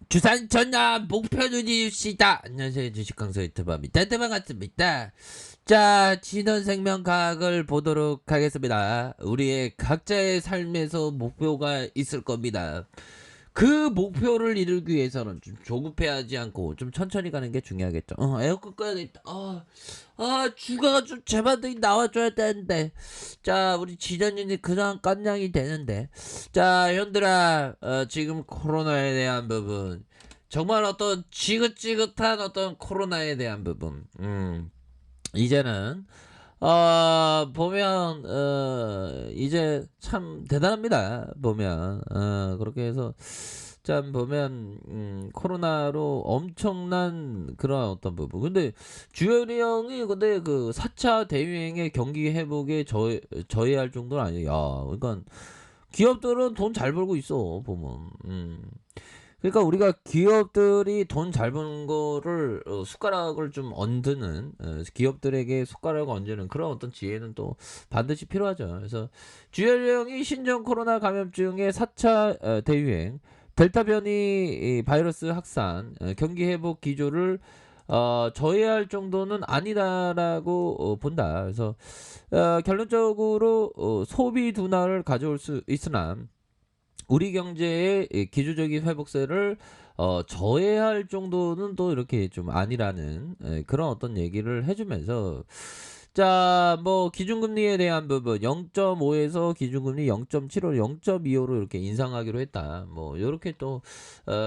주산 전남 목표는 이유시다. 안녕하세요, 주식강사 유튜버입니다. 반갑습니다. 자, 진원생명과학을 보도록 하겠습니다. 우리의 각자의 삶에서 목표가 있을 겁니다. 그 목표를 이루기 위해서는 좀 조급해하지 않고 좀 천천히 가는 게 중요하겠죠. 에어컨 꺼야겠다. 주가가 좀 제발들이 나와줘야 되는데. 자, 우리 지전님이 그냥 깐냥이 되는데. 자, 현들아, 지금 코로나에 대한 부분. 정말 어떤 지긋지긋한 어떤 코로나에 대한 부분. 이제는 보면 이제 참 대단합니다. 보면 그렇게 해서 참 보면 코로나로 엄청난 그런 어떤 부분. 근데 주열이 형이 근데 그 4차 대유행의 경기 회복에 저해할 정도는 아니에요. 야, 그러니까 기업들은 돈 잘 벌고 있어 보면. 그러니까 우리가 기업들이 돈 잘 버는 거를 숟가락을 좀 얹는 기업들에게 숟가락을 얹는 그런 어떤 지혜는 또 반드시 필요하죠. 그래서 주열령이 신종 코로나 감염증의 4차 대유행 델타 변이 바이러스 확산 경기 회복 기조를 저해할 정도는 아니다라고 본다. 그래서 결론적으로 소비 둔화를 가져올 수 있으나 우리 경제의 기조적인 회복세를 저해할 정도는 또 이렇게 좀 아니라는 그런 어떤 얘기를 해주면서 자, 뭐 기준금리에 대한 부분 0.5에서 기준금리 0.75, 0.25로 이렇게 인상하기로 했다. 뭐 이렇게 또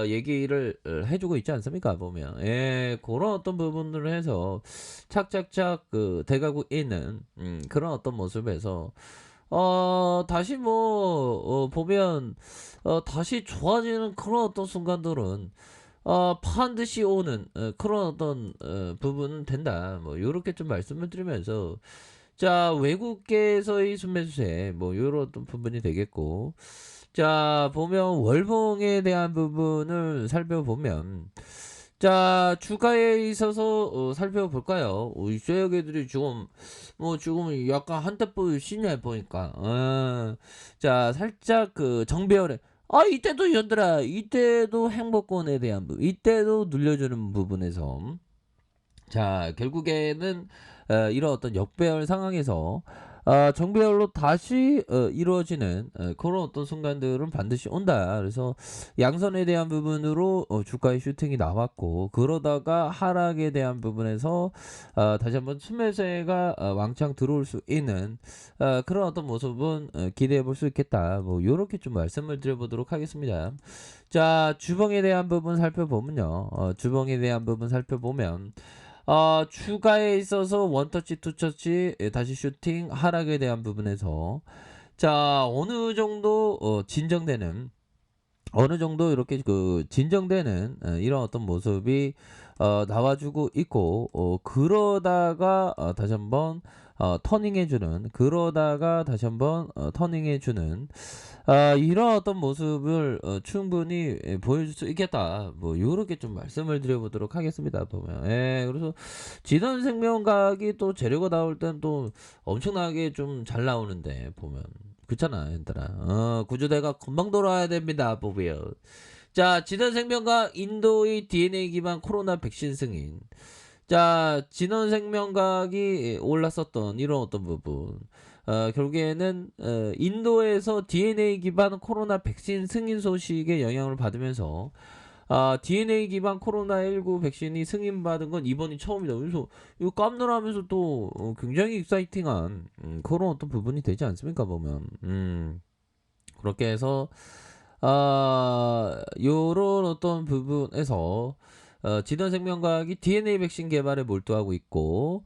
얘기를 해주고 있지 않습니까? 보면 그런 어떤 부분들을 해서 착착착 돼가고 있는 그런 어떤 모습에서 다시 뭐 보면 다시 좋아지는 그런 어떤 순간들은 반드시 오는 그런 어떤 부분은 된다. 뭐 요렇게 좀 말씀을 드리면서 자, 외국계에서의 순매수세 뭐 요런 어떤 부분이 되겠고 자, 보면 월봉에 대한 부분을 살펴보면 자, 주가에 있어서 살펴볼까요? 이 쇠역애들이 지금 약간 한때보 시냐 보니까 자, 살짝 정배열에 이때도 연들아 이때도 행복권에 대한 부분 이때도 눌려주는 부분에서 자, 결국에는 이런 어떤 역배열 상황에서 정배열로 다시 이루어지는 그런 어떤 순간들은 반드시 온다. 그래서 양선에 대한 부분으로 주가의 슈팅이 나왔고 그러다가 하락에 대한 부분에서 다시 한번 순매수가 왕창 들어올 수 있는 그런 어떤 모습은 기대해 볼 수 있겠다. 뭐 요렇게 좀 말씀을 드려보도록 하겠습니다. 자, 주봉에 대한 부분 살펴보면요. 주봉에 대한 부분 살펴보면 추가에 있어서 원터치 투터치 다시 슈팅 하락에 대한 부분에서 자, 어느 정도 진정되는 어느 정도 이렇게 진정되는 이런 어떤 모습이 나와주고 있고 그러다가 다시 한번 터닝해주는 그러다가 다시 한번 터닝해주는 이런 어떤 모습을 충분히 보여줄 수 있겠다. 뭐 요렇게 좀 말씀을 드려보도록 하겠습니다. 보면 그래서 진원생명과학이 또 재료가 나올 땐 또 엄청나게 좀 잘 나오는데 보면 그렇잖아 얘들아. 구조대가 금방 돌아와야 됩니다. 보면 자, 진원생명과학 인도의 DNA 기반 코로나 백신 승인 자, 진원생명과학이 올랐었던 이런 어떤 부분 결국에는 인도에서 DNA 기반 코로나 백신 승인 소식에 영향을 받으면서 DNA 기반 코로나19 백신이 승인받은 건 이번이 처음이다. 그래서 이거 깜놀하면서 또 굉장히 익사이팅한 그런 어떤 부분이 되지 않습니까? 보면 그렇게 해서 요런 어떤 부분에서 진원생명과학이 DNA 백신 개발에 몰두하고 있고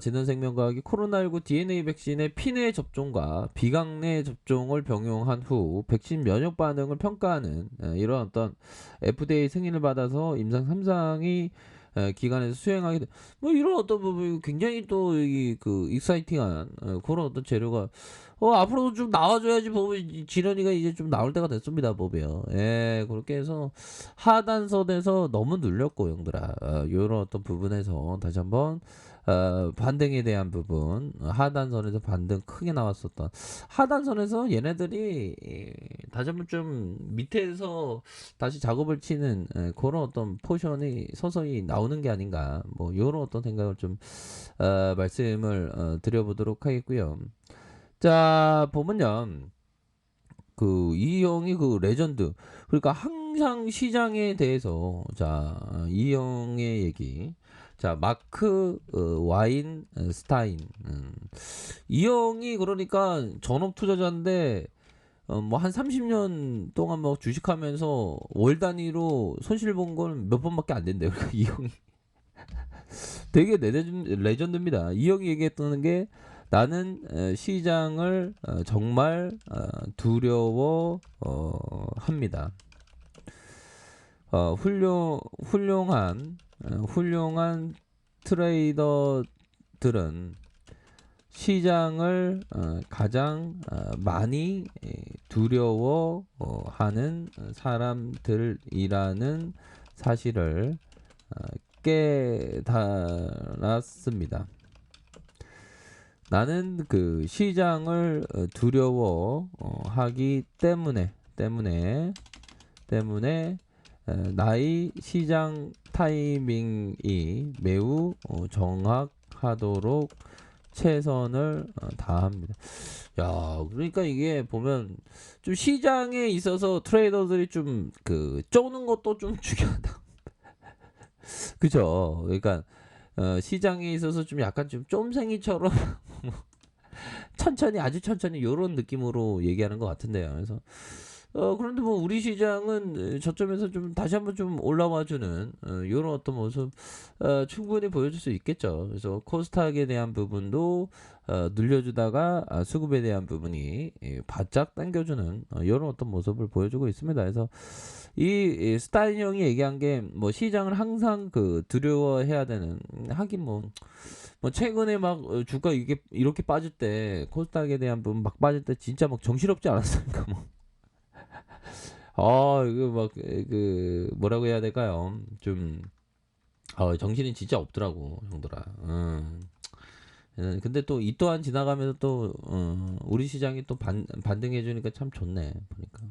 진원생명과학이 코로나19 DNA 백신의 피내 접종과 비강내 접종을 병용한 후 백신 면역 반응을 평가하는 이런 어떤 FDA 승인을 받아서 임상 3상이 기관에서 수행하게 뭐 이런 어떤 부분이 굉장히 또 익사이팅한 그런 어떤 재료가 앞으로도 좀 나와줘야지 보면 지련이가 이제 좀 나올 때가 됐습니다. 보면 그렇게 해서 하단선에서 너무 눌렸고 형들아 요런 어떤 부분에서 다시 한번 반등에 대한 부분, 하단선에서 반등 크게 나왔었던 하단선에서 얘네들이 다시 한번 좀 밑에서 다시 작업을 치는 그런 어떤 포션이 서서히 나오는 게 아닌가, 뭐 요런 어떤 생각을 좀 말씀을 드려보도록 하겠고요. 자, 보면요. 이 형이 레전드. 그러니까 항상 시장에 대해서, 자, 이 형의 얘기. 자, 마크 와인 스타인. 이 형이 그러니까 전업 투자자인데 뭐 한 30년 동안 뭐 주식하면서 월 단위로 손실 본 건 몇 번밖에 안 된대요. 이 형이 되게 레전드입니다. 이 형이 얘기했던 게, 나는 시장을 정말 두려워합니다. 훌륭한 트레이더들은 시장을 가장 많이 두려워하는 사람들이라는 사실을 깨달았습니다. 나는 시장을 두려워하기 때문에 나의 시장 타이밍이 매우 정확하도록 최선을 다합니다. 야, 그러니까 이게 보면 좀 시장에 있어서 트레이더들이 좀 쪼는 것도 좀 중요하다. 그죠? 그러니까 시장에 있어서 좀 약간 좀 쫌생이처럼 천천히, 아주 천천히 요런 느낌으로 얘기하는 것 같은데요. 그래서 그런데 뭐 우리 시장은 저점에서 좀 다시 한번 좀 올라와주는 요런 어떤 모습 충분히 보여줄 수 있겠죠. 그래서 코스닥에 대한 부분도 늘려주다가 수급에 대한 부분이 바짝 당겨주는 요런 어떤 모습을 보여주고 있습니다. 그래서 이 스타인 형이 얘기한 게, 뭐 시장을 항상 두려워해야 되는, 하긴 뭐 최근에 막 주가 이게 이렇게 빠질 때, 코스닥에 대한 부분 막 빠질 때 진짜 막 정신없지 않았습니까? 뭐. 이거 막 뭐라고 해야 될까요? 좀 정신이 진짜 없더라고, 형들아. 근데 또 이 또한 지나가면서 또 우리 시장이 또 반등해 주니까 참 좋네, 보니까.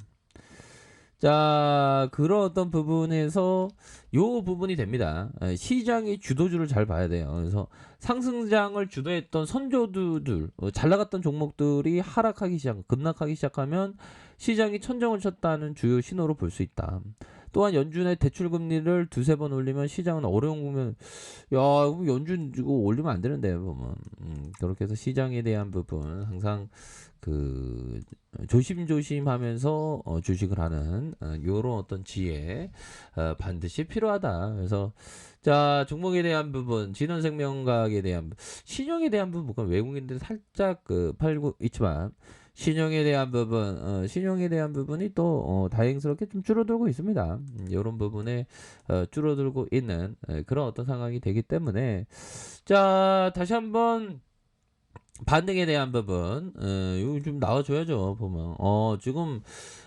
자, 그런 어떤 부분에서 요 부분이 됩니다. 시장이 주도주를 잘 봐야 돼요. 그래서 상승장을 주도했던 선조주들, 잘 나갔던 종목들이 급락하기 시작하면 시장이 천정을 쳤다는 주요 신호로 볼 수 있다. 또한 연준의 대출 금리를 두세 번 올리면 시장은 어려운 국면, 그럼 연준 이거 올리면 안 되는데, 보면. 그렇게 해서 시장에 대한 부분 항상 조심조심하면서 주식을 하는 요런 어떤 지혜 반드시 필요하다. 그래서 자, 종목에 대한 부분, 진원생명과학에 대한 신용에 대한 부분, 외국인들이 살짝 팔고 있지만, 신용에 대한 부분이 또 다행스럽게 좀 줄어들고 있습니다. 이런 부분에 줄어들고 있는 그런 어떤 상황이 되기 때문에, 자, 다시 한번 반등에 대한 부분, 이거 좀 나와줘야죠. 보면 지금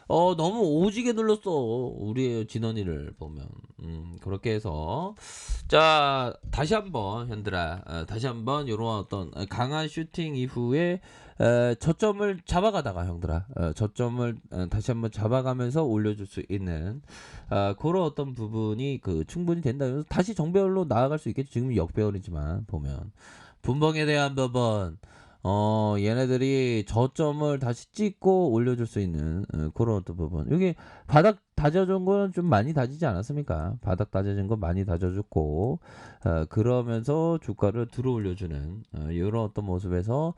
너무 오지게 눌렀어, 우리 진원이를 보면. 그렇게 해서, 자, 다시 한번 현들아, 다시 한번 요런 어떤 강한 슈팅 이후에 저점을 잡아가다가, 형들아, 저점을 다시 한번 잡아가면서 올려줄 수 있는 그런 어떤 부분이 충분히 된다. 그래서 다시 정배열로 나아갈 수 있겠죠. 지금 역배열이지만 보면 분봉에 대한 부분, 얘네들이 저점을 다시 찍고 올려줄 수 있는 그런 어떤 부분. 여기 바닥 다져준 거는 좀 많이 다지지 않았습니까? 바닥 다져진 거 많이 다져줬고, 그러면서 주가를 들어 올려주는 이런 어떤 모습에서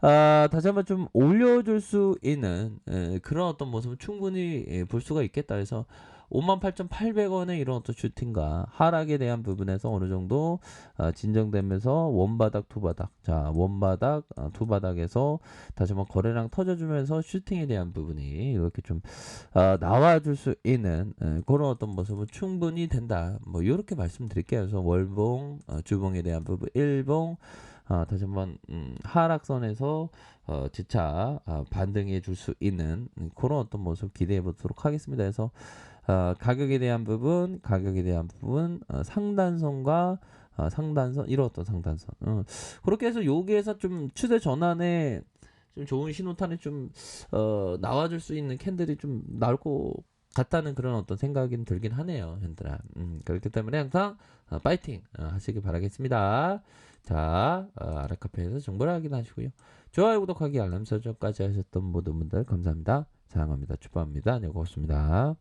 다시 한번 좀 올려줄 수 있는 그런 어떤 모습을 충분히 볼 수가 있겠다. 그래서 58,800원의 이런 어떤 슈팅과 하락에 대한 부분에서 어느 정도 진정되면서 원바닥 투바닥, 자, 원바닥 투바닥에서 다시 한번 거래량 터져주면서 슈팅에 대한 부분이 이렇게 좀 나와줄 수 있는 그런 어떤 모습은 충분히 된다. 뭐 이렇게 말씀드릴게요. 그래서 월봉, 주봉에 대한 부분, 일봉 다시 한번 하락선에서 재차 반등해 줄 수 있는 그런 어떤 모습 기대해 보도록 하겠습니다. 그래서 가격에 대한 부분, 상단선과 상단선 이런 상단선. 그렇게 해서 여기에서 좀 추세 전환에 좀 좋은 신호탄이 좀 나와줄 수 있는 캔들이 좀 나올 것 같다는 그런 어떤 생각이 들긴 하네요, 현들아. 그렇기 때문에 항상 파이팅 하시길 바라겠습니다. 자, 아라카페에서 정보를 확인하시고요. 좋아요, 구독하기, 알람 설정까지 하셨던 모든 분들 감사합니다. 사랑합니다. 축복합니다. 안녕히 계십니다.